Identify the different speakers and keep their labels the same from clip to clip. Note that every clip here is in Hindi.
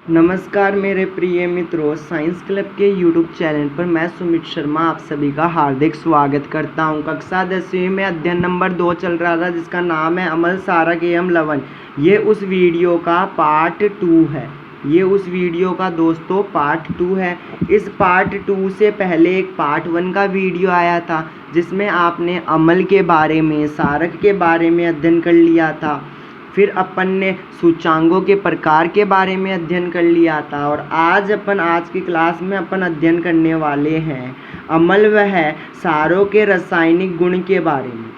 Speaker 1: नमस्कार मेरे प्रिय मित्रों, साइंस क्लब के यूट्यूब चैनल पर मैं सुमित शर्मा आप सभी का हार्दिक स्वागत करता हूं। कक्षा 10वीं में अध्ययन नंबर 2 चल रहा था जिसका नाम है अमल सारक एवं लवण। ये उस वीडियो का पार्ट 2 है। ये उस वीडियो का दोस्तों पार्ट 2 है। इस पार्ट 2 से पहले एक पार्ट 1 का वीडियो आया था जिसमें आपने अमल के बारे में, सारक के बारे में अध्ययन कर लिया था। फिर अपन ने सूचांकों के प्रकार के बारे में अध्ययन कर लिया था और आज की क्लास में अपन अध्ययन करने वाले हैं अमल वह सारों के रासायनिक गुण के बारे में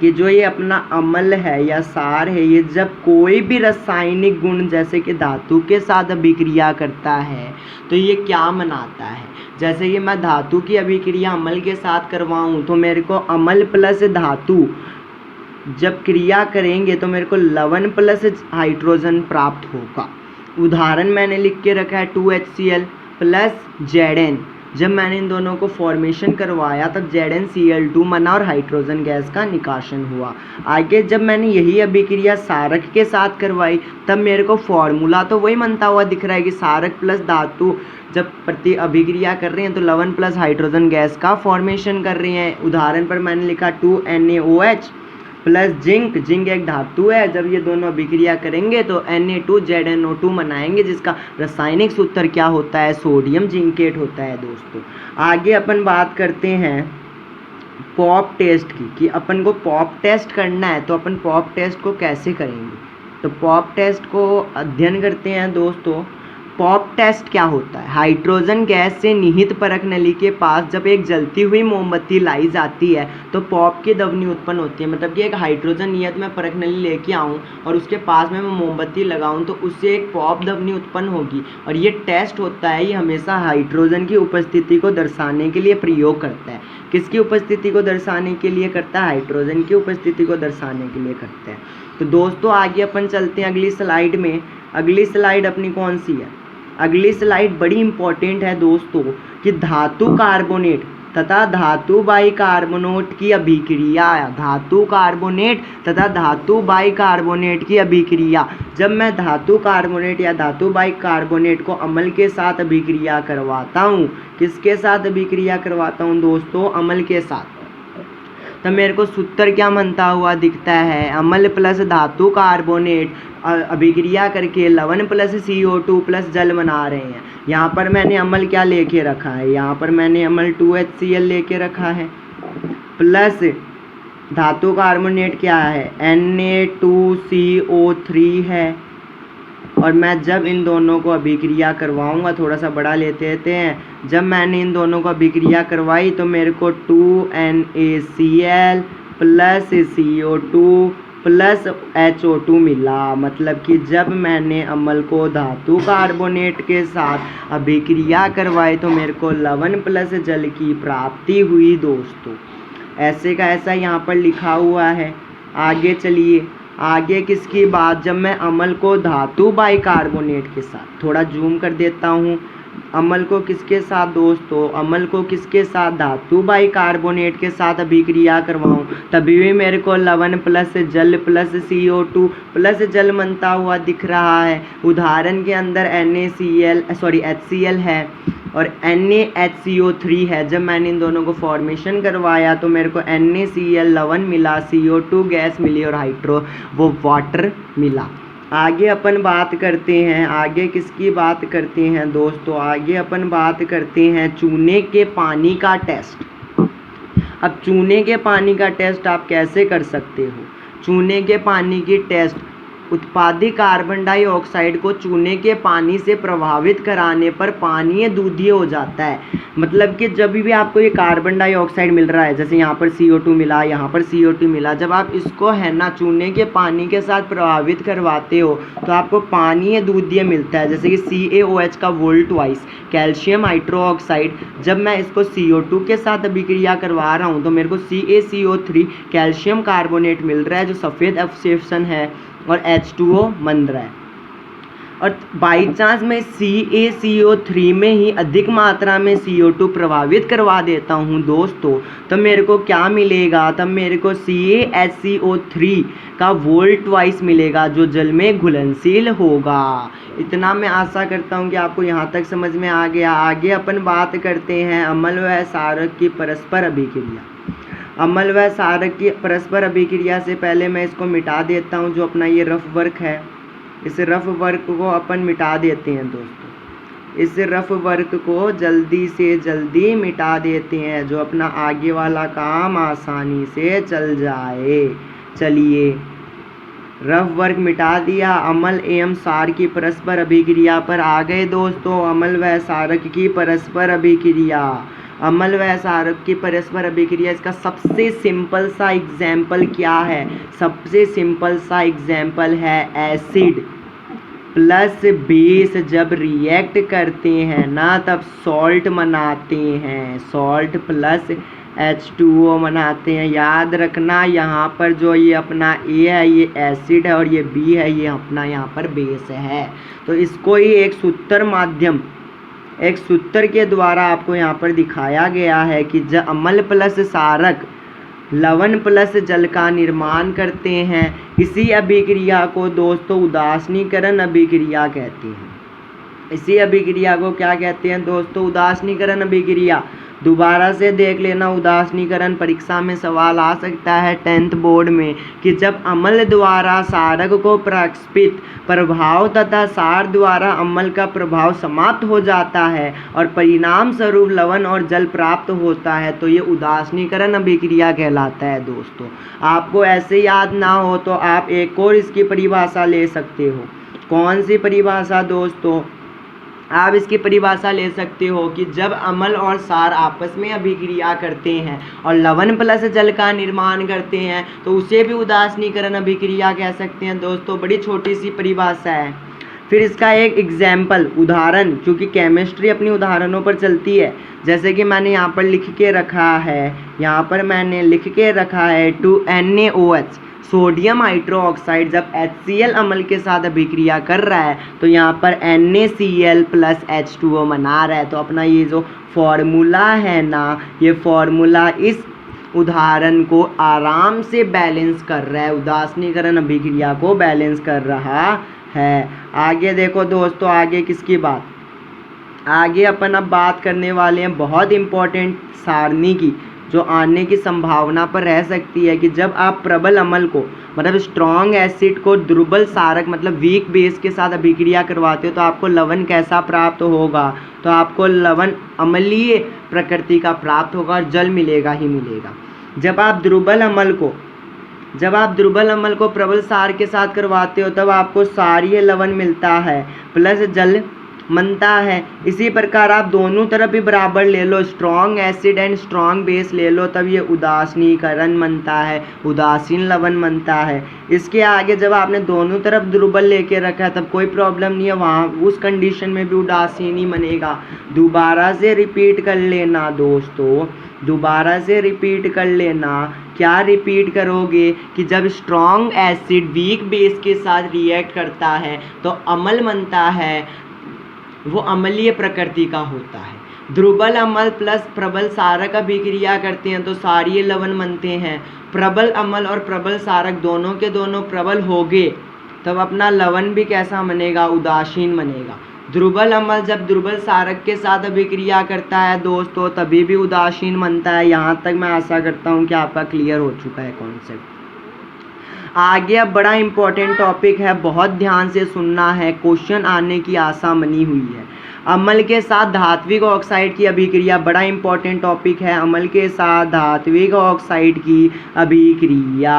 Speaker 1: कि जो ये अपना अमल है या सार है, ये जब कोई भी रासायनिक गुण जैसे कि धातु के साथ अभिक्रिया करता है तो ये क्या बनाता है। जैसे कि मैं धातु की अभिक्रिया अमल के साथ करवाऊँ तो मेरे को अमल प्लस धातु जब क्रिया करेंगे तो मेरे को लवण प्लस हाइड्रोजन प्राप्त होगा। उदाहरण मैंने लिख के रखा है 2HCl प्लस Zn। जब मैंने इन दोनों को फॉर्मेशन करवाया तब ZnCl2 बना और हाइड्रोजन गैस का निकाशन हुआ। आगे जब मैंने यही अभिक्रिया सारक के साथ करवाई तब मेरे को फॉर्मूला तो वही बनता हुआ दिख रहा है कि सारक प्लस धातु जब प्रति अभिक्रिया कर रहे हैं तो लवण प्लस हाइड्रोजन गैस का फॉर्मेशन कर रहे हैं। उदाहरण पर मैंने लिखा 2NaOH प्लस जिंक। जिंक एक धातु है, जब ये दोनों अभिक्रिया करेंगे तो Na2ZnO2 बनाएंगे जिसका रासायनिक सूत्र क्या होता है, सोडियम जिंकेट होता है। दोस्तों आगे अपन बात करते हैं पॉप टेस्ट की कि अपन को पॉप टेस्ट करना है तो अपन पॉप टेस्ट को कैसे करेंगे। तो पॉप टेस्ट को अध्ययन करते हैं दोस्तों। पॉप टेस्ट क्या होता है, हाइड्रोजन गैस से निहित परख नली के पास जब एक जलती हुई मोमबत्ती लाई जाती है तो पॉप की ध्वनि उत्पन्न होती है। मतलब कि एक हाइड्रोजन नियत में परख नली लेके आऊँ और उसके पास में मैं मोमबत्ती लगाऊँ तो उससे एक पॉप ध्वनि उत्पन्न होगी। और ये टेस्ट होता है, ये हमेशा हाइड्रोजन की उपस्थिति को दर्शाने के लिए प्रयोग करता है। किसकी उपस्थिति को दर्शाने के लिए करता है, हाइड्रोजन की उपस्थिति को दर्शाने के लिए करता है। तो दोस्तों आगे अपन चलते हैं अगली स्लाइड में। अगली स्लाइड अपनी कौन सी है, अगली स्लाइड बड़ी इंपॉर्टेंट है दोस्तों कि धातु कार्बोनेट तथा धातु बाइकार्बोनेट की अभिक्रिया। धातु कार्बोनेट तथा धातु बाइकार्बोनेट की अभिक्रिया। जब मैं धातु कार्बोनेट या धातु बाइकार्बोनेट को अम्ल के साथ अभिक्रिया करवाता हूँ, किसके साथ अभिक्रिया करवाता हूँ दोस्तों, अम्ल के साथ, तब मेरे को सूत्र क्या बनता हुआ दिखता है, अम्ल प्लस धातु कार्बोनेट अभिक्रिया करके लवण प्लस CO2 प्लस जल बना रहे हैं। यहाँ पर मैंने अम्ल क्या लेके रखा है, यहाँ पर मैंने अम्ल 2HCl लेके रखा है प्लस धातु कार्बोनेट क्या है, Na2CO3 है। और मैं जब इन दोनों को अभिक्रिया करवाऊंगा, थोड़ा सा बड़ा लेते हैं, जब मैंने इन दोनों को अभिक्रिया करवाई तो मेरे को 2NaCl plus CO2 plus HO2 मिला। मतलब कि जब मैंने अम्ल को धातु कार्बोनेट के साथ अभिक्रिया करवाई तो मेरे को लवण प्लस जल की प्राप्ति हुई। दोस्तों ऐसे का ऐसा यहाँ पर लिखा हुआ है। आगे चलिए, आगे किसकी बात, जब मैं अम्ल को धातु बाइकार्बोनेट के साथ, थोड़ा जूम कर देता हूँ, अम्ल को किसके साथ दोस्तों, अम्ल को किसके साथ, धातु बाइकार्बोनेट के साथ अभिक्रिया करवाऊँ तभी भी मेरे को लवण प्लस जल प्लस CO2 प्लस जल बनता हुआ दिख रहा है। उदाहरण के अंदर HCl है और NaHCO3 है। जब मैंने इन दोनों को फॉर्मेशन करवाया तो मेरे को NaCl लवण मिला, CO2 गैस मिली और वाटर मिला। आगे अपन बात करते हैं, आगे किसकी बात करते हैं दोस्तों, आगे अपन बात करते हैं चूने के पानी का टेस्ट। अब चूने के पानी का टेस्ट आप कैसे कर सकते हो, चूने के पानी की टेस्ट, उत्पादित कार्बन डाइऑक्साइड को चूने के पानी से प्रभावित कराने पर पानी दूधिय हो जाता है। मतलब कि जब भी आपको ये कार्बन डाइऑक्साइड मिल रहा है, जैसे यहाँ पर CO2 मिला, यहाँ पर CO2 मिला, जब आप इसको है ना चूने के पानी के साथ प्रभावित करवाते हो तो आपको पानी दूधिय मिलता है। जैसे कि CaOH का वोल्टवाइज कैल्शियम हाइड्रोक्साइड, जब मैं इसको CO2 के साथ अभिक्रिया करवा रहा हूँ तो मेरे को CaCO3 कैल्शियम कार्बोनेट मिल रहा है जो सफ़ेद अवशेषण है और H2O बन रहा है। और बाई चांस मैं CaCO3 में ही अधिक मात्रा में CO2 प्रभावित करवा देता हूँ दोस्तों, तो मेरे को क्या मिलेगा, तब मेरे को CaHCO3 का वोल्ट वाइज मिलेगा जो जल में घुलनशील होगा। इतना मैं आशा करता हूँ कि आपको यहाँ तक समझ में आ गया। आगे अपन बात करते हैं अम्ल व क्षारक की परस्पर अभिक्रिया। अम्ल व क्षारक की परस्पर अभिक्रिया से पहले मैं इसको मिटा देता हूँ। जो अपना ये रफ वर्क है, इस रफ वर्क को अपन मिटा देते हैं दोस्तों। इस रफ वर्क को जल्दी से जल्दी मिटा देते हैं, जो अपना आगे वाला काम आसानी से चल जाए। चलिए, रफ वर्क मिटा दिया। अम्ल एवं क्षार की परस्पर अभिक्रिया पर आ गए दोस्तों। अम्ल व क्षारक की परस्पर अभिक्रिया, अम्ल व क्षारक की परस्पर अभिक्रिया, इसका सबसे सिंपल सा एग्जाम्पल क्या है? सबसे सिंपल सा एग्जाम्पल है एसिड प्लस बेस जब रिएक्ट करते हैं ना, तब सॉल्ट बनाते हैं। सॉल्ट प्लस H2O बनाते हैं। याद रखना, यहाँ पर जो ये अपना A है ये एसिड है और ये B है ये अपना यहाँ पर बेस है। तो इसको ही एक सूत्र के द्वारा आपको यहाँ पर दिखाया गया है कि जब अम्ल प्लस क्षारक लवण प्लस जल का निर्माण करते हैं, इसी अभिक्रिया को दोस्तों उदासीनीकरण अभिक्रिया कहते हैं। इसी अभिक्रिया को क्या कहते हैं दोस्तों? उदासीनीकरण अभिक्रिया। दोबारा से देख लेना, उदासीनीकरण परीक्षा में सवाल आ सकता है 10th बोर्ड में कि जब अम्ल द्वारा क्षारक को प्रक्षेपित प्रभाव तथा क्षार द्वारा अम्ल का प्रभाव समाप्त हो जाता है और परिणाम स्वरूप लवण और जल प्राप्त होता है, तो ये उदासीनीकरण अभिक्रिया कहलाता है दोस्तों। आपको ऐसे याद ना हो तो आप एक और इसकी परिभाषा ले सकते हो। कौन सी परिभाषा दोस्तों? आप इसकी परिभाषा ले सकते हो कि जब अम्ल और क्षार आपस में अभिक्रिया करते हैं और लवण प्लस जल का निर्माण करते हैं, तो उसे भी उदासीनीकरण अभिक्रिया कह सकते हैं दोस्तों। बड़ी छोटी सी परिभाषा है। फिर इसका एक एग्जाम्पल, उदाहरण, क्योंकि केमिस्ट्री अपनी उदाहरणों पर चलती है। जैसे कि मैंने यहाँ पर लिख के रखा है, यहाँ पर मैंने लिख के रखा है 2NaOH, सोडियम हाइड्रोक्साइड जब HCl अम्ल के साथ अभिक्रिया कर रहा है तो यहाँ पर NaCl प्लस H2O बना रहा है। तो अपना ये जो फॉर्मूला है ना, ये फॉर्मूला इस उदाहरण को आराम से बैलेंस कर रहा है, उदासीनीकरण अभिक्रिया को बैलेंस कर रहा है। आगे देखो दोस्तों, आगे किसकी बात? आगे अपन अब बात करने वाले हैं बहुत इम्पोर्टेंट सारणी की, जो आने की संभावना पर रह सकती है कि जब आप प्रबल अम्ल को मतलब स्ट्रॉन्ग एसिड को दुर्बल क्षारक मतलब वीक बेस के साथ अभिक्रिया करवाते हो तो आपको लवण कैसा प्राप्त होगा? तो आपको लवण अम्लीय प्रकृति का प्राप्त होगा और जल मिलेगा ही मिलेगा। जब आप दुर्बल अम्ल को प्रबल क्षार के साथ करवाते हो तब आपको क्षारीय लवण मिलता है प्लस जल बनता है। इसी प्रकार आप दोनों तरफ भी बराबर ले लो, strong acid and strong base ले लो, तब ये उदासीनीकरण बनता है, उदासीन लवण बनता है। इसके आगे जब आपने दोनों तरफ दुर्बल लेके रखा है तब कोई प्रॉब्लम नहीं है, वहाँ उस कंडीशन में भी उदासीन ही बनेगा। दोबारा से रिपीट कर लेना दोस्तों, दोबारा से रिपीट कर लेना। क्या रिपीट करोगे कि जब स्ट्रॉन्ग एसिड वीक बेस के साथ रिएक्ट करता है तो अम्ल बनता है, वो अम्लीय प्रकृति का होता है। दुर्बल अम्ल प्लस प्रबल क्षारक अभिक्रिया करते हैं तो क्षारीय लवण बनते हैं। प्रबल अम्ल और प्रबल क्षारक दोनों के दोनों प्रबल हो गए तब अपना लवण भी कैसा बनेगा? उदासीन बनेगा। दुर्बल अम्ल जब दुर्बल क्षारक के साथ अभिक्रिया करता है दोस्तों तभी भी उदासीन बनता है। यहाँ तक मैं आशा करता हूँ कि आपका क्लियर हो चुका है कॉन्सेप्ट। आगे अब बड़ा इंपॉर्टेंट टॉपिक है, बहुत ध्यान से सुनना है, क्वेश्चन आने की आशा बनी हुई है। अम्ल के साथ धात्विक ऑक्साइड की अभिक्रिया, बड़ा इंपॉर्टेंट टॉपिक है। अम्ल के साथ धात्विक ऑक्साइड की अभिक्रिया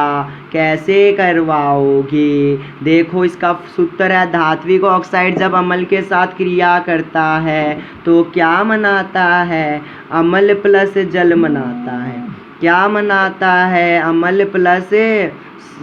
Speaker 1: कैसे करवाओगे? देखो इसका सूत्र है, धात्विक ऑक्साइड जब अम्ल के साथ क्रिया करता है तो क्या बनाता है? अम्ल प्लस जल बनाता है। क्या बनाता है? अम्ल प्लस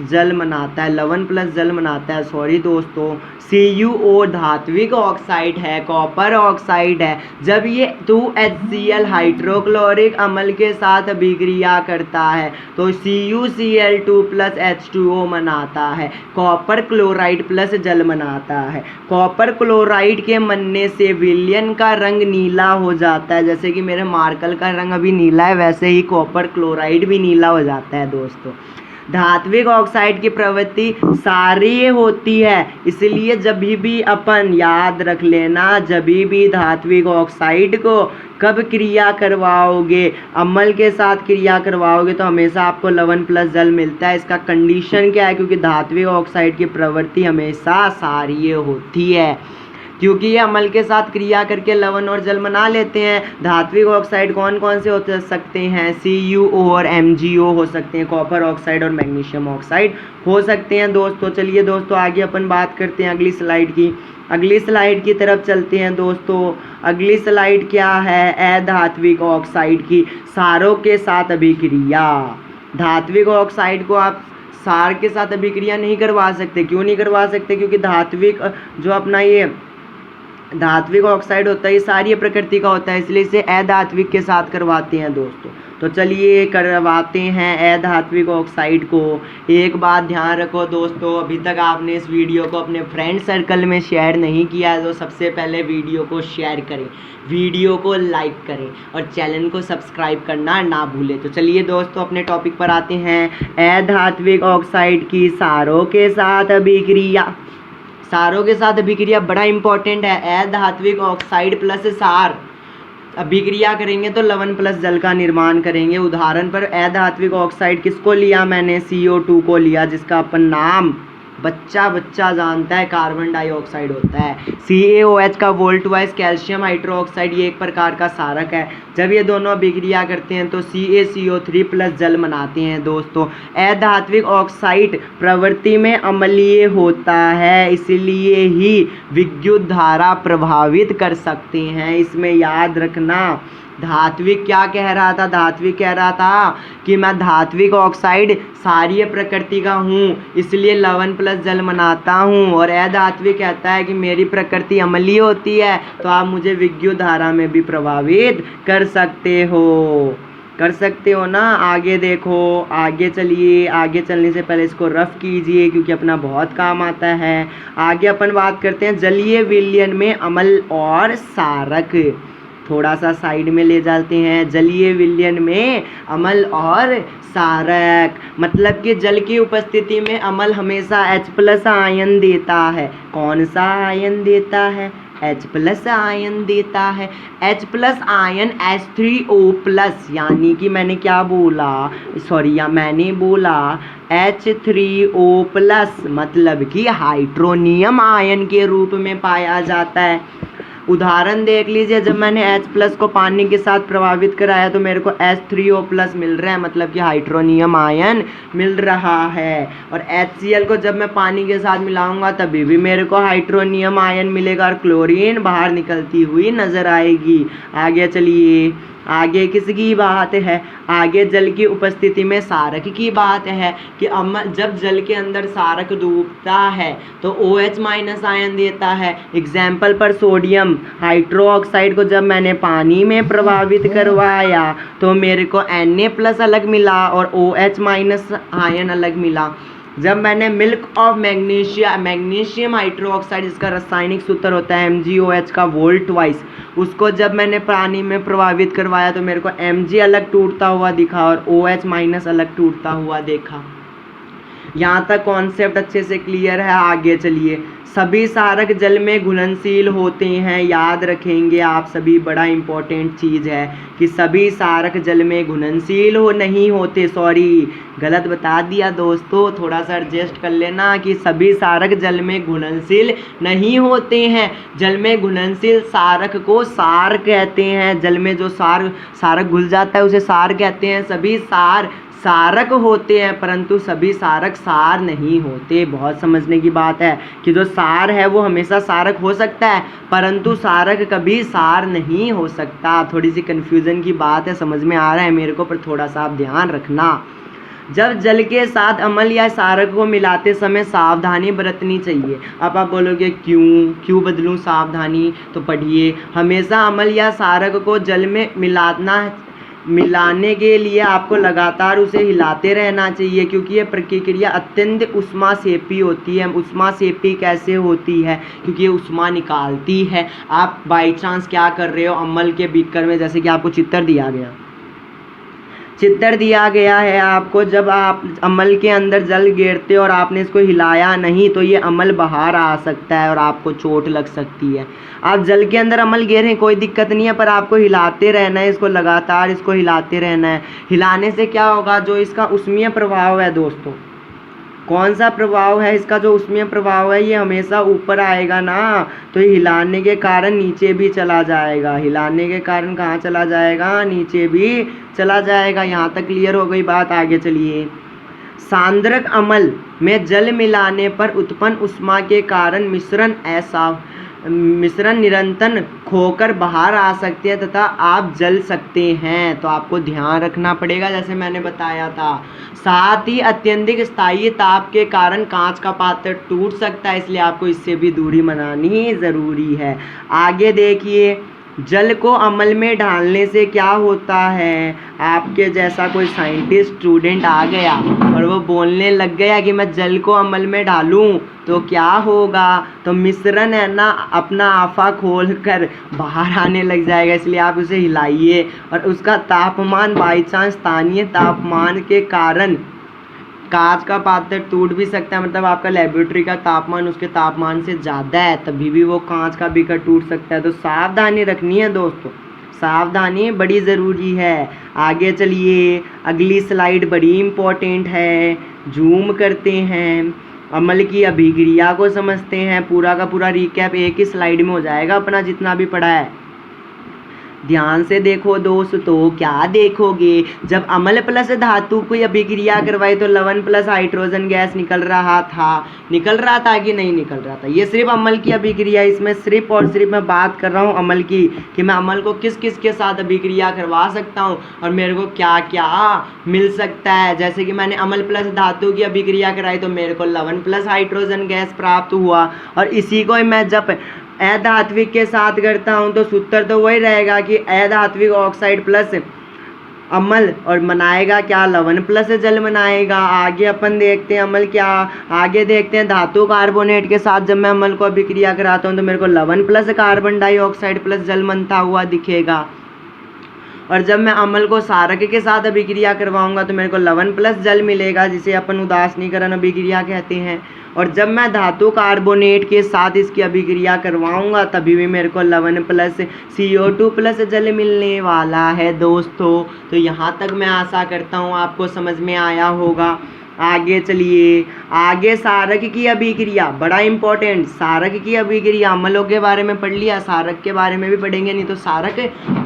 Speaker 1: जल बनाता है, लवण प्लस जल बनाता है, सॉरी दोस्तों, CuO धात्विक ऑक्साइड है, कॉपर ऑक्साइड है। जब ये 2HCl हाइड्रोक्लोरिक अम्ल के साथ अभिक्रिया करता है तो CuCl2 प्लस H2O बनाता है, कॉपर क्लोराइड प्लस जल बनाता है। कॉपर क्लोराइड के बनने से विलयन का रंग नीला हो जाता है, जैसे कि मेरे मार्कर का रंग अभी नीला है वैसे ही कॉपर क्लोराइड भी नीला हो जाता है दोस्तों। धात्विक ऑक्साइड की प्रवृत्ति क्षारीय होती है, इसलिए जब भी अपन याद रख लेना, जब भी धात्विक ऑक्साइड को कब क्रिया करवाओगे, अम्ल के साथ क्रिया करवाओगे तो हमेशा आपको लवण प्लस जल मिलता है। इसका कंडीशन क्या है, क्योंकि धात्विक ऑक्साइड की प्रवृत्ति हमेशा क्षारीय होती है, क्योंकि ये अम्ल के साथ क्रिया करके लवण और जल बना लेते हैं। धात्विक ऑक्साइड कौन कौन से हो सकते हैं, CuO और MgO हो सकते हैं, कॉपर ऑक्साइड और मैग्नीशियम ऑक्साइड हो सकते हैं दोस्तों। चलिए दोस्तों आगे अपन बात करते हैं अगली स्लाइड की। अगली स्लाइड की तरफ चलते हैं दोस्तों। अगली स्लाइड क्या है, अधात्विक ऑक्साइड की क्षारों के साथ अभिक्रिया। धात्विक ऑक्साइड को आप क्षार के साथ अभिक्रिया नहीं करवा सकते। क्यों नहीं करवा सकते, क्योंकि धात्विक जो अपना ये धात्विक ऑक्साइड होता है ये सारी प्रकृति का होता है, इसलिए इसे अधात्विक के साथ करवाते हैं दोस्तों। तो चलिए करवाते हैं अधात्विक ऑक्साइड को। एक बात ध्यान रखो दोस्तों, अभी तक आपने इस वीडियो को अपने फ्रेंड सर्कल में शेयर नहीं किया है तो सबसे पहले वीडियो को शेयर करें, वीडियो को लाइक करें और चैनल को सब्सक्राइब करना ना भूलें। तो चलिए दोस्तों अपने टॉपिक पर आते हैं। अधात्विक ऑक्साइड की क्षारों के साथ अभिक्रिया। क्षारों के साथ अभिक्रिया बड़ा इंपॉर्टेंट है। अधात्विक ऑक्साइड प्लस क्षार अभिक्रिया करेंगे तो लवण प्लस जल का निर्माण करेंगे। उदाहरण पर अधात्विक ऑक्साइड किसको लिया मैंने, CO2 को लिया, जिसका अपन नाम बच्चा जानता है कार्बन डाइऑक्साइड होता है। CaOH का वोल्ट वाइज कैल्शियम हाइड्रोक्साइड ये एक प्रकार का क्षारक है। जब ये दोनों अभिक्रिया करते हैं तो CaCO3 प्लस जल बनाते हैं दोस्तों। अधात्विक ऑक्साइड प्रवृत्ति में अम्लीय होता है, इसलिए ही विद्युत धारा प्रभावित कर सकते हैं। इसमें याद रखना। धात्विक क्या कह रहा था, धात्विक कह रहा था कि मैं धात्विक ऑक्साइड क्षारीय प्रकृति का हूँ इसलिए लवण प्लस जल बनाता हूँ, और अधात्विक कहता है कि मेरी प्रकृति अम्लीय होती है तो आप मुझे विद्युत धारा में भी प्रभावित कर सकते हो ना। आगे देखो, आगे चलिए, आगे चलने से पहले इसको रफ कीजिए क्योंकि अपना बहुत काम आता है। आगे अपन बात करते हैं जलीय विलयन में अम्ल और क्षारक। थोड़ा सा साइड में ले जाते हैं। जलीय विलयन में अम्ल और क्षारक, मतलब कि जल की उपस्थिति में अम्ल हमेशा H+ आयन देता है। कौन सा आयन देता है, H+ आयन देता है। H+ आयन H3O+, यानी कि मैंने क्या बोला, मैंने बोला H3O+, मतलब कि हाइड्रोनियम आयन के रूप में पाया जाता है। उदाहरण देख लीजिए, जब मैंने H+ को पानी के साथ प्रभावित कराया तो मेरे को H3O+ मिल रहा है, मतलब कि हाइड्रोनियम आयन मिल रहा है। और HCl को जब मैं पानी के साथ मिलाऊंगा तभी भी मेरे को हाइड्रोनियम आयन मिलेगा और क्लोरीन बाहर निकलती हुई नजर आएगी। आगे चलिए, आगे किसकी बात है, आगे जल की उपस्थिति में क्षारक की बात है कि जब जल के अंदर क्षारक डूबता है तो OH- आयन देता है। एग्जाम्पल पर सोडियम हाइड्रोक्साइड को जब मैंने पानी में प्रभावित करवाया तो मेरे को Na+ अलग मिला और OH- आयन अलग मिला। जब मैंने मिल्क ऑफ मैग्नीशियम हाइड्रोक्साइड, जिसका रासायनिक सूत्र होता है MgOH का वोल्ट वाइज, उसको जब मैंने पानी में प्रभावित करवाया तो मेरे को Mg अलग टूटता हुआ दिखा और OH- अलग टूटता हुआ देखा। यहाँ तक कॉन्सेप्ट अच्छे से क्लियर है। आगे चलिए, सभी क्षारक जल में घुलनशील होते हैं। याद रखेंगे आप सभी, बड़ा इंपॉर्टेंट चीज़ है कि सभी क्षारक जल में घुलनशील नहीं होते। सॉरी, गलत बता दिया दोस्तों, थोड़ा सा एडजस्ट कर लेना कि सभी क्षारक जल में घुलनशील नहीं होते हैं। जल में घुलनशील क्षारक को क्षार कहते हैं। जल में जो क्षारक घुल जाता है उसे क्षार कहते हैं। सभी क्षारक होते हैं परंतु सभी क्षारक क्षार नहीं होते। बहुत समझने की बात है कि जो क्षार है वो हमेशा क्षारक हो सकता है परंतु क्षारक कभी क्षार नहीं हो सकता। थोड़ी सी कन्फ्यूजन की बात है, समझ में आ रहा है मेरे को, पर थोड़ा सा आप ध्यान रखना। जब जल के साथ अम्ल या क्षारक को मिलाते समय सावधानी बरतनी चाहिए। अब आप बोलोगे क्यों बदलूं सावधानी, तो पढ़िए, हमेशा अम्ल या क्षारक को जल में मिलाने के लिए आपको लगातार उसे हिलाते रहना चाहिए, क्योंकि ये प्रक्रिया अत्यंत ऊष्माक्षेपी होती है। ऊष्माक्षेपी कैसे होती है, क्योंकि ये ऊष्मा निकालती है। आप बाई चांस क्या कर रहे हो, अम्ल के बीकर में, जैसे कि आपको चित्र दिया गया है आपको, जब आप अम्ल के अंदर जल गिरते हो और आपने इसको हिलाया नहीं तो ये अम्ल बाहर आ सकता है और आपको चोट लग सकती है। आप जल के अंदर अम्ल गिरे कोई दिक्कत नहीं है, पर आपको हिलाते रहना है, इसको लगातार इसको हिलाते रहना है। हिलाने से क्या होगा, जो इसका ऊष्मीय प्रभाव है दोस्तों, कौन सा प्रभाव है इसका, जो ऊष्मीय प्रभाव है, ये हमेशा ऊपर आएगा ना, तो ये हिलाने के कारण नीचे भी चला जाएगा। हिलाने के कारण कहाँ चला जाएगा, नीचे भी चला जाएगा। यहाँ तक क्लियर हो गई बात, आगे चलिए। सांद्रक अम्ल में जल मिलाने पर उत्पन्न ऊष्मा के कारण मिश्रण निरंतर खोकर बाहर आ सकते हैं तथा आप जल सकते हैं। तो आपको ध्यान रखना पड़ेगा, जैसे मैंने बताया था। साथ ही अत्यधिक स्थायी ताप के कारण कांच का पात्र टूट सकता है, इसलिए आपको इससे भी दूरी बनानी ज़रूरी है। आगे देखिए, जल को अम्ल में डालने से क्या होता है। आपके जैसा कोई साइंटिस्ट स्टूडेंट आ गया और वो बोलने लग गया कि मैं जल को अम्ल में डालूं तो क्या होगा, तो मिश्रण है ना अपना आफा खोल कर बाहर आने लग जाएगा। इसलिए आप उसे हिलाइए, और उसका तापमान बाई चांस स्थानीय तापमान के कारण कांच का पात्र टूट भी सकता है। मतलब आपका लेबोरेटरी का तापमान उसके तापमान से ज़्यादा है, तभी भी वो कांच का बीकर टूट सकता है। तो सावधानी रखनी है दोस्तों, सावधानी बड़ी ज़रूरी है। आगे चलिए, अगली स्लाइड बड़ी इम्पोर्टेंट है, जूम करते हैं, अम्ल की अभिक्रिया को समझते हैं। पूरा का पूरा रिकैप एक ही स्लाइड में हो जाएगा अपना जितना भी पढ़ा है। ध्यान से देखो दोस्तों, क्या देखोगे, जब अम्ल प्लस धातु को अभिक्रिया करवाई तो लवण प्लस हाइड्रोजन गैस निकल रहा था कि नहीं निकल रहा था। ये सिर्फ अम्ल की अभिक्रिया, इसमें सिर्फ और सिर्फ मैं बात कर रहा हूँ अम्ल की, कि मैं अम्ल को किस किस के साथ अभिक्रिया करवा सकता हूँ और मेरे को क्या क्या मिल सकता है। जैसे कि मैंने अम्ल प्लस धातु की अभिक्रिया कराई तो मेरे को लवण प्लस हाइड्रोजन गैस प्राप्त हुआ, और इसी को मैं जब अधात्विक के साथ करता हूँ तो सूत्र तो वही रहेगा कि अधात्विक ऑक्साइड प्लस अम्ल, और बनाएगा क्या, लवण प्लस जल बनाएगा। आगे अपन देखते हैं अम्ल क्या, आगे देखते हैं धातु कार्बोनेट के साथ जब मैं अम्ल को अभिक्रिया कराता हूँ तो मेरे को लवण प्लस कार्बन डाइऑक्साइड प्लस जल बनता हुआ दिखेगा। और जब मैं अम्ल को क्षारक के साथ अभिक्रिया करवाऊंगा तो मेरे को लवण प्लस जल मिलेगा, जिसे अपन उदासीनीकरण अभिक्रिया कहते हैं। और जब मैं धातु कार्बोनेट के साथ इसकी अभिक्रिया करवाऊंगा तभी भी मेरे को लवण प्लस CO2 प्लस जल मिलने वाला है दोस्तों। तो यहाँ तक मैं आशा करता हूँ आपको समझ में आया होगा। आगे चलिए, आगे क्षारक की अभिक्रिया, बड़ा इंपॉर्टेंट, क्षारक की अभिक्रिया। अम्लों के बारे में पढ़ लिया, क्षारक के बारे में भी पढ़ेंगे, नहीं तो क्षारक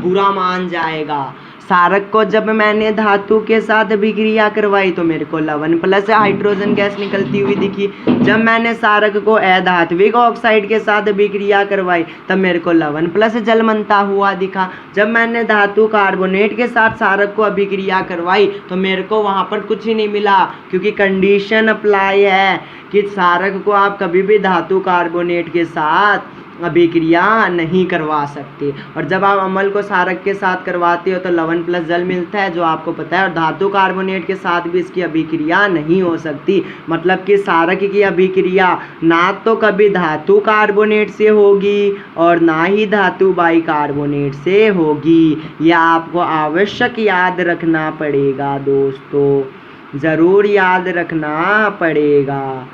Speaker 1: बुरा मान जाएगा। क्षारक को जब मैंने धातु के साथ अभिक्रिया करवाई तो मेरे को लवण प्लस हाइड्रोजन गैस निकलती हुई दिखी। जब मैंने क्षारक को अधात्विक ऑक्साइड के साथ अभिक्रिया करवाई तब मेरे को लवण प्लस जल बनता हुआ दिखा। जब मैंने धातु कार्बोनेट के साथ क्षारक को अभिक्रिया करवाई तो मेरे को वहाँ पर कुछ ही नहीं मिला, क्योंकि कंडीशन अप्लाई है कि क्षारक को आप कभी भी धातु कार्बोनेट के साथ अभिक्रिया नहीं करवा सकते। और जब आप अम्ल को क्षारक के साथ करवाते हो तो लवण प्लस जल मिलता है, जो आपको पता है। और धातु कार्बोनेट के साथ भी इसकी अभिक्रिया नहीं हो सकती, मतलब कि क्षारक की अभिक्रिया ना तो कभी धातु कार्बोनेट से होगी और ना ही धातु बाइकार्बोनेट से होगी। यह आपको आवश्यक याद रखना पड़ेगा दोस्तों, ज़रूर याद रखना पड़ेगा।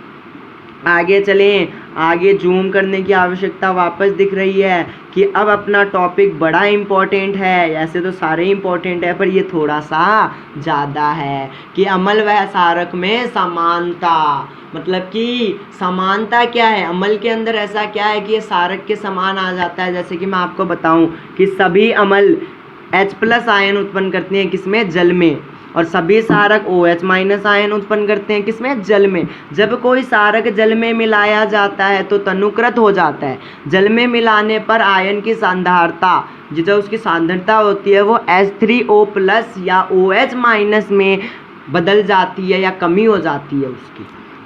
Speaker 1: आगे चलें, आगे जूम करने की आवश्यकता वापस दिख रही है कि अब अपना टॉपिक बड़ा इम्पोर्टेंट है। ऐसे तो सारे इम्पोर्टेंट है पर ये थोड़ा सा ज़्यादा है कि अम्ल व क्षारक में समानता। मतलब कि समानता क्या है, अम्ल के अंदर ऐसा क्या है कि ये क्षारक के समान आ जाता है। जैसे कि मैं आपको बताऊं कि सभी अम्ल H+ आयन उत्पन्न करते हैं किसमें, जल में, और सभी क्षारक OH- आयन उत्पन्न करते हैं किसमें, जल में। जब कोई क्षारक जल में मिलाया जाता है तो तनुकृत हो जाता है। जल में मिलाने पर आयन की सांद्रता, जो उसकी सांद्रता होती है वो H3O+ या OH- में बदल जाती है या कमी हो जाती है उसकी।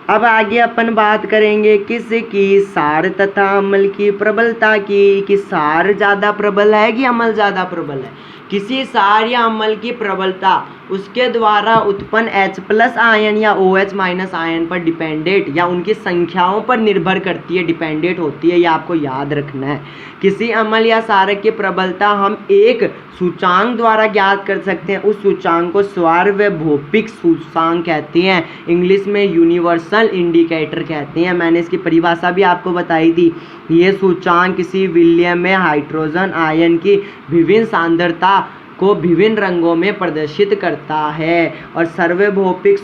Speaker 1: अब आगे अपन बात करेंगे किसकी, सार तथा अम्ल की प्रबलता की, कि सार ज़्यादा प्रबल है कि अम्ल ज़्यादा प्रबल है। किसी सार या अम्ल की प्रबलता उसके द्वारा उत्पन्न H+ आयन या OH- आयन पर डिपेंडेंट या उनकी संख्याओं पर निर्भर करती है, डिपेंडेंट होती है, ये आपको याद रखना है। किसी अम्ल या सारक की प्रबलता हम एक सूचांक द्वारा ज्ञात कर सकते हैं, उस सूचांक को सार्वभौमिक सूचांक कहते हैं, इंग्लिश में यूनिवर्सल इंडिकेटर कहते हैं। मैंने इसकी परिभाषा भी आपको बताई थी। ये सूचांक किसी विलयन में हाइड्रोजन आयन की विभिन्न सांद्रता को विभिन्न रंगों में प्रदर्शित करता है। और सार्वभौमिक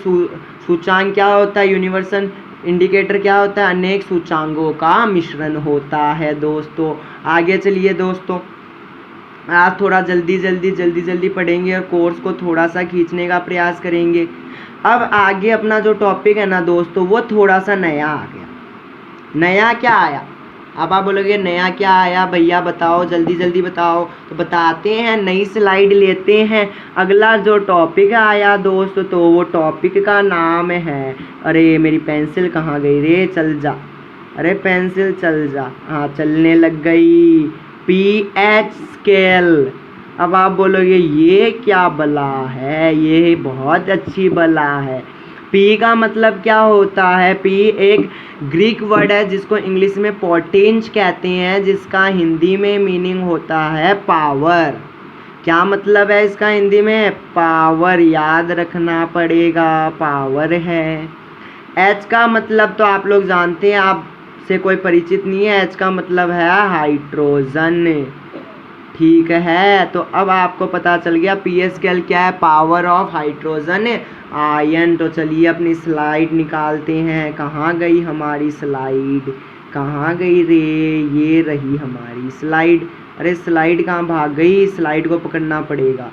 Speaker 1: सूचांक क्या होता है, यूनिवर्सल इंडिकेटर क्या होता है, अनेक सूचांकों का मिश्रण होता है दोस्तों। आगे चलिए दोस्तों, आप थोड़ा जल्दी पढ़ेंगे और कोर्स को थोड़ा सा खींचने का प्रयास करेंगे। अब आगे अपना जो टॉपिक है ना दोस्तों, वो थोड़ा सा नया आ गया। नया क्या आया, अब आप बोलोगे नया क्या आया भैया, बताओ जल्दी बताओ। तो बताते हैं, नई स्लाइड लेते हैं। अगला जो टॉपिक आया दोस्त, तो वो टॉपिक का नाम है, अरे मेरी पेंसिल कहाँ गई रे, चल जा, अरे पेंसिल चल जा, हाँ चलने लग गई, pH स्केल। अब आप बोलोगे ये क्या बला है, ये बहुत अच्छी बला है। P का मतलब क्या होता है, P एक ग्रीक वर्ड है जिसको इंग्लिश में पोटेंस कहते हैं, जिसका हिंदी में मीनिंग होता है पावर। क्या मतलब है इसका हिंदी में, पावर, याद रखना पड़ेगा, पावर है। H का मतलब तो आप लोग जानते हैं, आपसे कोई परिचित नहीं है, H का मतलब है हाइड्रोजन, ठीक है। तो अब आपको पता चल गया pH स्केल क्या है, पावर ऑफ हाइड्रोजन आयन। तो चलिए अपनी स्लाइड निकालते हैं। कहाँ गई हमारी स्लाइड, कहाँ गई रे, ये रही हमारी स्लाइड। अरे स्लाइड कहाँ भाग गई, स्लाइड को पकड़ना पड़ेगा।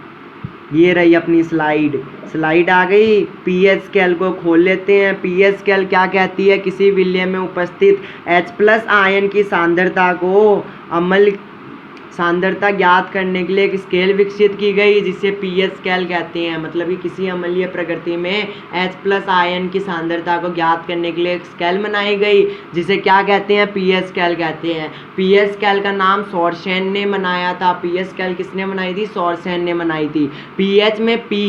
Speaker 1: ये रही अपनी स्लाइड, स्लाइड आ गई। pH स्केल को खोल लेते हैं। pH स्केल क्या कहती है, किसी विलयन में उपस्थित H+ आयन की सांद्रता को अम्ल सांद्रता ज्ञात करने के लिए एक स्केल विकसित की गई, जिसे pH स्केल कहते हैं। मतलब कि किसी अम्लीय प्रकृति में H+ आयन की सांद्रता को ज्ञात करने के लिए एक स्केल बनाई गई, जिसे क्या कहते हैं, pH स्केल कहते हैं। pH स्केल का नाम सॉरसेन ने बनाया था। pH स्केल किसने बनाई थी, सॉरसेन ने बनाई थी। pH में P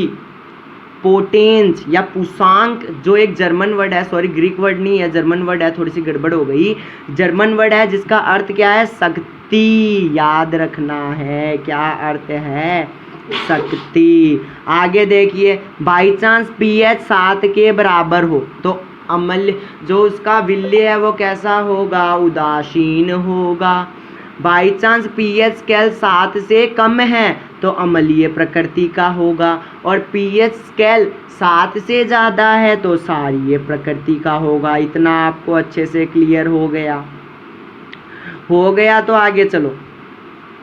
Speaker 1: पोटेंस या पुशांक, जो एक जर्मन वर्ड है, सॉरी ग्रीक वर्ड नहीं है, जर्मन वर्ड है, थोड़ी सी गड़बड़ हो गई, जर्मन वर्ड है जिसका अर्थ क्या है, शक्ति, याद रखना है, क्या अर्थ है, शक्ति। आगे देखिए, बाई चांस pH 7 के बराबर हो तो अम्ल जो उसका विलय है वो कैसा होगा, उदासीन होगा। बाई चांस pH स्केल 7 से कम है तो अम्लीय प्रकृति का होगा, और pH स्केल 7 से ज़्यादा है तो क्षारीय प्रकृति का होगा। इतना आपको अच्छे से क्लियर हो गया, हो गया तो आगे चलो,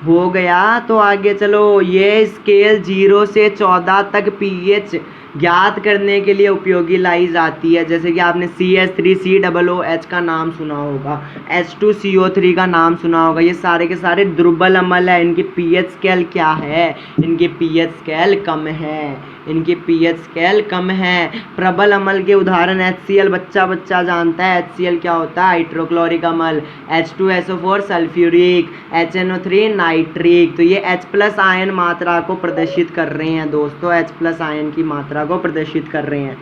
Speaker 1: हो गया तो आगे चलो। ये स्केल 0 से 14 तक pH ज्ञात करने के लिए उपयोगी लाई जाती है। जैसे कि आपने CH3COOH का नाम सुना होगा, H2CO3 का नाम सुना होगा, ये सारे के सारे दुर्बल अम्ल है। इनकी pH स्केल क्या है, इनकी pH स्केल कम है, इनकी pH स्केल कम है। प्रबल अम्ल के उदाहरण HCl, बच्चा जानता है HCl क्या होता है, हाइड्रोक्लोरिक अम्ल, H2SO4 सल्फ्यूरिक, HNO3 नाइट्रिक। तो ये H+ आयन मात्रा को प्रदर्शित कर रहे हैं दोस्तों, H+ आयन की मात्रा को प्रदर्शित कर रहे हैं।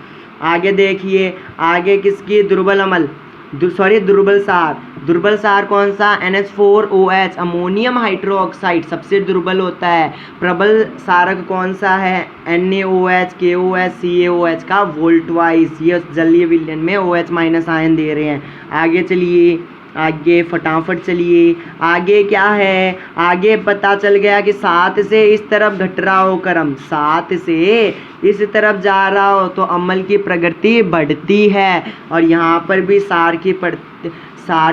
Speaker 1: आगे देखिए, आगे किसकी, दुर्बल अम्ल, दुर्बल सार। दुर्बल सार कौन सा, NH4OH, अमोनियम हाइड्रोक्साइड सबसे दुर्बल होता है। प्रबल सारक कौन सा है, NaOH, KOH, CaOH का वोल्टवाइज। ये जलीय विलयन में OH- आयन दे रहे हैं। आगे चलिए, आगे फटाफट चलिए, आगे क्या है, आगे पता चल गया कि 7 से इस तरफ घट रहा हो क्रम, 7 से इस तरफ जा रहा हो तो अम्ल की प्रकृति बढ़ती है, और यहाँ पर भी सार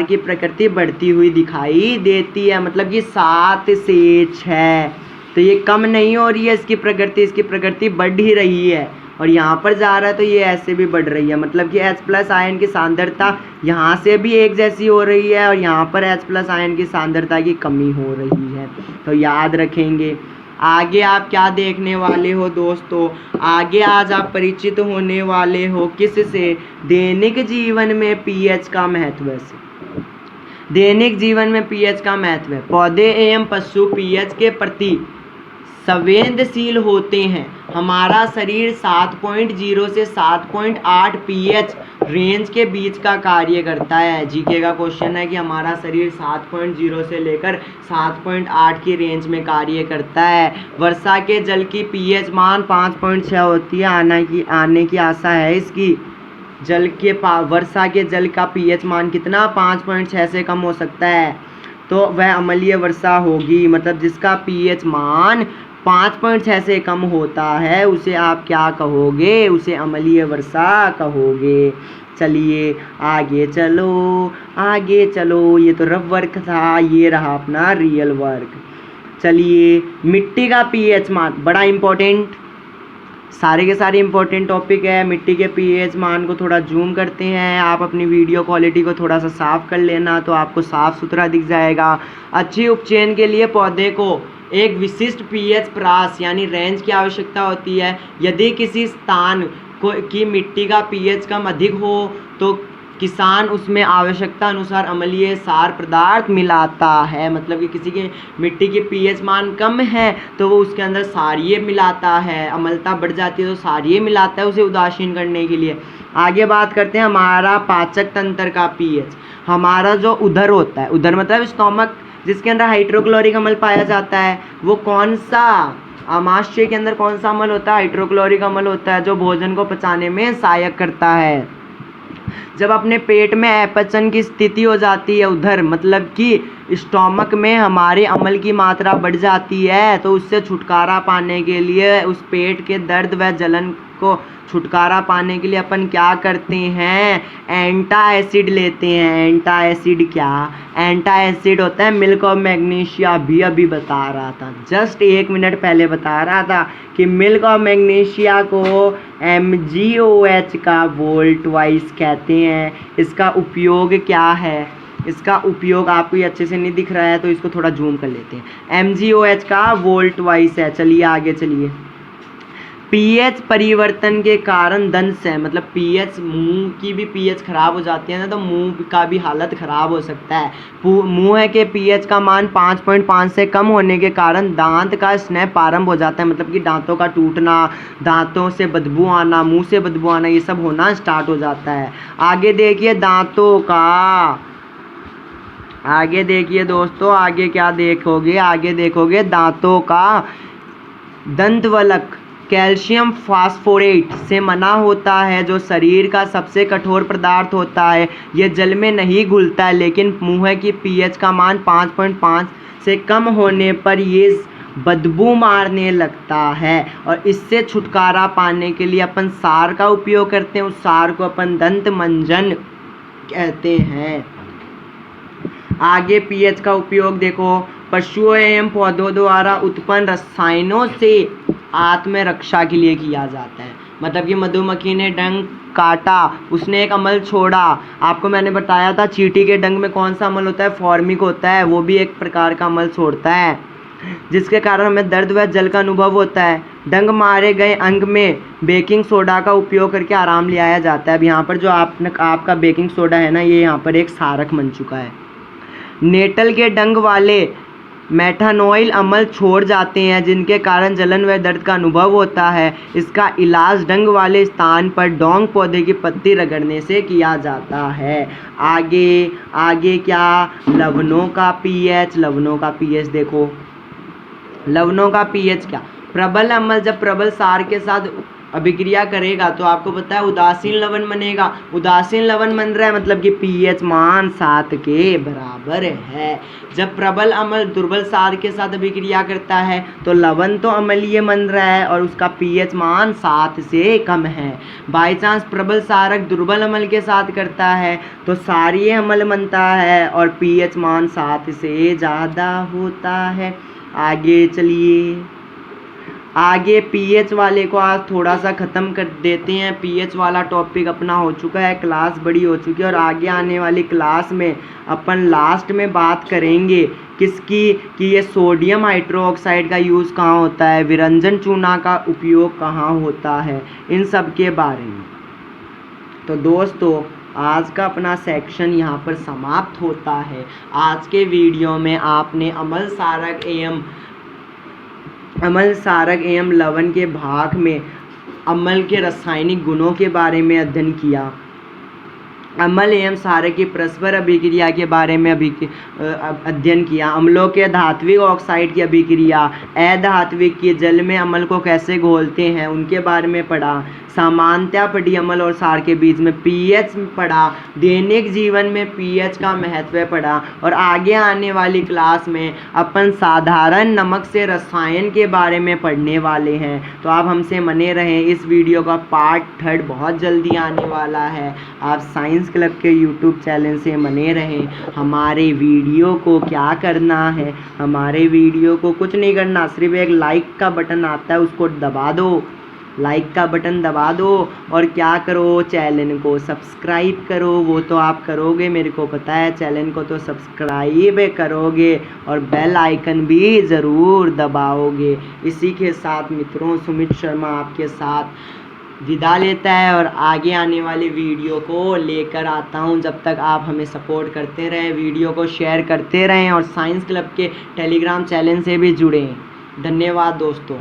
Speaker 1: की प्रकृति बढ़ती हुई दिखाई देती है। मतलब कि 7 से 6, तो ये कम नहीं हो रही है इसकी प्रकृति बढ़ ही रही है, और यहाँ पर जा रहा है तो ये ऐसे भी बढ़ रही है। मतलब कि H+ आयन की सांद्रता यहाँ से भी एक जैसी हो रही है, और यहाँ पर H+ आयन की सांद्रता की कमी हो रही है, तो याद रखेंगे। आगे आप क्या देखने वाले हो दोस्तों, आगे आज आप परिचित होने वाले हो किससे, दैनिक जीवन में पीएच का महत्व से। दैनिक जीवन में पीएच का महत्व है। पौधे एवं पशु पीएच के प्रति संवेदनशील होते हैं। हमारा शरीर 7.0 से 7.8 पीएच रेंज के बीच का कार्य करता है। जीके का क्वेश्चन है कि हमारा शरीर 7.0 से लेकर 7.8 की रेंज में कार्य करता है। वर्षा के जल की पीएच मान 5.6 होती है, आने की आशा है इसकी। वर्षा के जल का पीएच मान कितना, 5.6 से कम हो सकता है, तो वह अम्लीय वर्षा होगी। मतलब जिसका पीएच मान 5.6 से कम होता है उसे आप क्या कहोगे, उसे अम्लीय वर्षा कहोगे। चलिए आगे चलो, आगे चलो। ये तो रफ वर्क था, ये रहा अपना रियल वर्क। चलिए मिट्टी का पीएच मान बड़ा इम्पोर्टेंट, सारे के सारे इम्पोर्टेंट टॉपिक है। मिट्टी के पीएच मान को थोड़ा जूम करते हैं, आप अपनी वीडियो क्वालिटी को थोड़ा सा साफ़ कर लेना तो आपको साफ़ सुथरा दिख जाएगा। अच्छी उपचयन के लिए पौधे को एक विशिष्ट पीएच प्रास यानी रेंज की आवश्यकता होती है। यदि किसी स्थान की मिट्टी का पीएच कम अधिक हो तो किसान उसमें आवश्यकता अनुसार अम्लीय सार पदार्थ मिलाता है। मतलब कि किसी की मिट्टी की पीएच मान कम है तो वो उसके अंदर सारिये मिलाता है, अम्लता बढ़ जाती है तो सारिये मिलाता है उसे उदासीन करने के लिए। आगे बात करते हैं हमारा पाचक तंत्र का पीएच। हमारा जो उदर होता है, उदर मतलब स्टोमक, जिसके अंदर हाइड्रोक्लोरिक अम्ल पाया जाता है, वो कौन सा, आमाशय के अंदर कौन सा अम्ल होता है, हाइड्रोक्लोरिक अम्ल होता है, जो भोजन को पचाने में सहायक करता है। जब अपने पेट में अपचन की स्थिति हो जाती है उधर, मतलब कि स्टोमक में हमारे अम्ल की मात्रा बढ़ जाती है, तो उससे छुटकारा पाने के लिए, उस पेट के दर्द व जलन को छुटकारा पाने के लिए अपन क्या करते हैं, एंटाएसिड लेते हैं। एंटाएसिड क्या, एंटाएसिड होता है मिल्क ऑफ मैग्नीशिया। अभी बता रहा था, जस्ट 1 मिनट पहले बता रहा था कि मिल्क ऑफ मैग्नीशिया को MgOH का वोल्ट वाइज कहते हैं। इसका उपयोग क्या है, इसका उपयोग आपको ये अच्छे से नहीं दिख रहा है तो इसको थोड़ा जूम कर लेते हैं। MgOH का वोल्ट वाइज है। चलिए आगे चलिए। पीएच परिवर्तन के कारण दंत से, मतलब पीएच, मुंह की भी पीएच खराब हो जाती है ना, तो मुंह का भी हालत खराब हो सकता है। मुंह के पीएच का मान 5.5 से कम होने के कारण दांत का स्नेह प्रारंभ हो जाता है। मतलब कि दांतों का टूटना, दांतों से बदबू आना, मुंह से बदबू आना, ये सब होना स्टार्ट हो जाता है। आगे देखिए दांतों का, आगे देखिए दोस्तों, आगे क्या देखोगे, आगे देखोगे दांतों का दंतवल्क कैल्शियम फास्फोरेट से बना होता है, जो शरीर का सबसे कठोर पदार्थ होता है। यह जल में नहीं घुलता है, लेकिन मुंह की पीएच का मान 5.5 से कम होने पर ये बदबू मारने लगता है, और इससे छुटकारा पाने के लिए अपन सार का उपयोग करते हैं। उस सार को अपन दंत मंजन कहते हैं। आगे पीएच का उपयोग देखो, पशुओं एवं पौधों द्वारा उत्पन्न रसायनों से आत्मरक्षा के लिए किया जाता है। मतलब कि मधुमक्खी ने डंक काटा, उसने एक अम्ल छोड़ा, आपको मैंने बताया था चींटी के डंक में कौन सा अम्ल होता है, फॉर्मिक होता है, वो भी एक प्रकार का अम्ल छोड़ता है, जिसके कारण हमें दर्द व जल का अनुभव होता है। डंक मारे गए अंग में बेकिंग सोडा का उपयोग करके आराम लिया जाता है। अब यहाँ पर जो आपका बेकिंग सोडा है ना, ये यहाँ पर एक सारक बन चुका है। नेटल के डंक वाले मेथानॉइल अम्ल छोड़ जाते हैं, जिनके कारण जलन व दर्द का अनुभव होता है। इसका इलाज डंक वाले स्थान पर डोंग पौधे की पत्ती रगड़ने से किया जाता है। आगे क्या, लवणों का पीएच। लवणों का पीएच देखो, लवणों का पीएच क्या, प्रबल अम्ल जब प्रबल सार के साथ अभिक्रिया करेगा तो आपको पता है उदासीन लवण बनेगा। उदासीन लवण बन रहा है मतलब कि पीएच मान 7 के बराबर है। जब प्रबल अम्ल दुर्बल सार के साथ अभिक्रिया करता है तो लवण तो अम्लीय बन रहा है और उसका पीएच मान 7 से कम है। बाई चांस प्रबल सारक दुर्बल अम्ल के साथ करता है तो क्षारीय अम्ल बनता है और पीएच मान 7 से ज़्यादा होता है। आगे चलिए, आगे पीएच वाले को आज थोड़ा सा ख़त्म कर देते हैं। पीएच वाला टॉपिक अपना हो चुका है, क्लास बड़ी हो चुकी है और आगे आने वाली क्लास में अपन लास्ट में बात करेंगे किसकी कि ये सोडियम हाइड्रोक्साइड का यूज़ कहाँ होता है, विरंजन चूना का उपयोग कहाँ होता है, इन सब के बारे में। तो दोस्तों आज का अपना सेक्शन यहाँ पर समाप्त होता है। आज के वीडियो में आपने अम्ल सारक एवं लवण के भाग में अम्ल के रासायनिक गुणों के बारे में अध्ययन किया। अम्ल एवं सारक की परस्पर अभिक्रिया के बारे में अध्ययन किया। अम्लों के धात्विक ऑक्साइड की अभिक्रिया, अधात्विक की जल में अम्ल को कैसे घोलते हैं उनके बारे में पढ़ा। समानता पढ़ी अम्ल और सार के बीच में, पीएच पढ़ा, दैनिक जीवन में पीएच का महत्व पढ़ा और आगे आने वाली क्लास में अपन साधारण नमक से रसायन के बारे में पढ़ने वाले हैं। तो आप हमसे बने रहें, इस वीडियो का पार्ट 3 बहुत जल्दी आने वाला है। आप साइंस क्लब के यूट्यूब चैनल से बने रहें। हमारे वीडियो को क्या करना है, हमारे वीडियो को कुछ नहीं करना, सिर्फ एक लाइक का बटन आता है उसको दबा दो, लाइक का बटन दबा दो और क्या करो, चैनल को सब्सक्राइब करो। वो तो आप करोगे, मेरे को पता है, चैनल को तो सब्सक्राइब करोगे और बेल आइकन भी ज़रूर दबाओगे। इसी के साथ मित्रों सुमित शर्मा आपके साथ विदा लेता है और आगे आने वाली वीडियो को लेकर आता हूं। जब तक आप हमें सपोर्ट करते रहें, वीडियो को शेयर करते रहें और साइंस क्लब के टेलीग्राम चैनल से भी जुड़ें। धन्यवाद दोस्तों।